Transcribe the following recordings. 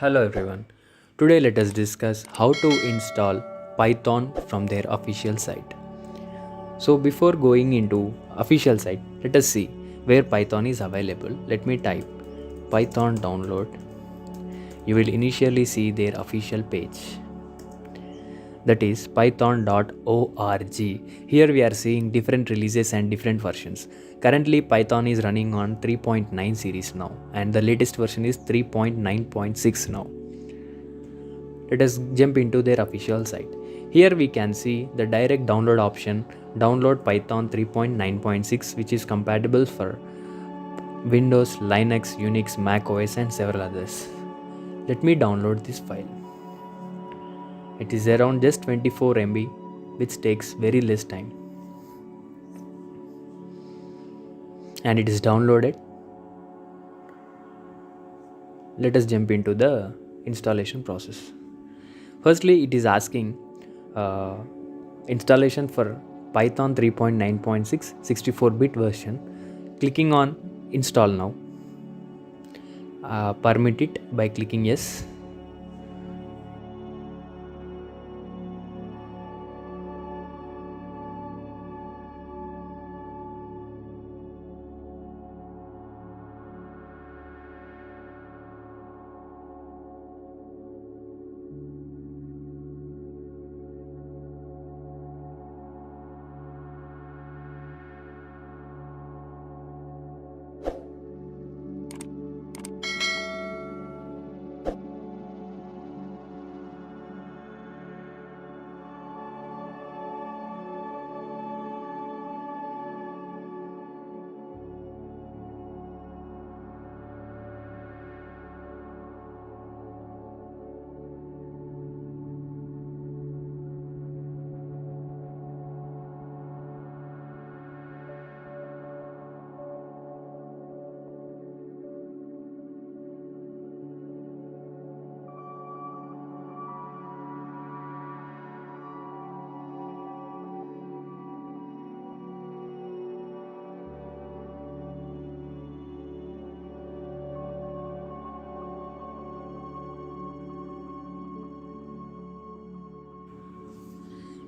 Hello everyone. Today let us discuss how to install Python from their official site. So before going into official site, let us see where Python is available. Let me type Python download. You will initially see their official page. That is python.org. Here we are seeing different releases and different versions. Currently Python is running on 3.9 series now and the latest version is 3.9.6 now. Let us jump into their official site. Here we can see the direct download option, download Python 3.9.6, which is compatible for Windows, Linux, Unix, Mac OS and several others. Let me download this file. It is around just 24 MB, which takes very less time. And it is downloaded. Let us jump into the installation process. Firstly, it is asking installation for Python 3.9.6 64-bit version. Clicking on install now. Permit it by clicking yes.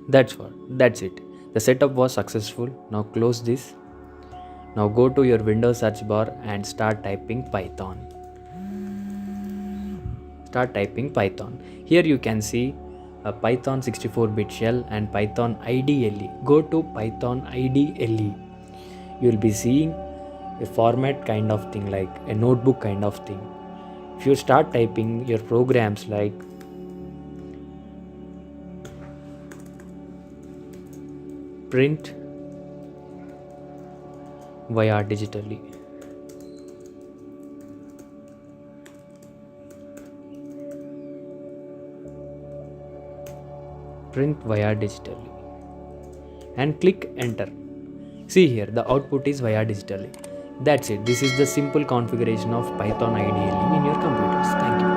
That's it. The setup was successful. Now close this. Now go to your Windows search bar and start typing Python. Start typing Python. Here you can see a Python 64-bit shell and Python IDLE. Go to Python IDLE. You will be seeing a format kind of thing, like a notebook kind of thing. If you start typing your programs like print via digitally, and click enter. See here, the output is via digitally. That's it. This is the simple configuration of Python IDLE in your computers. Thank you.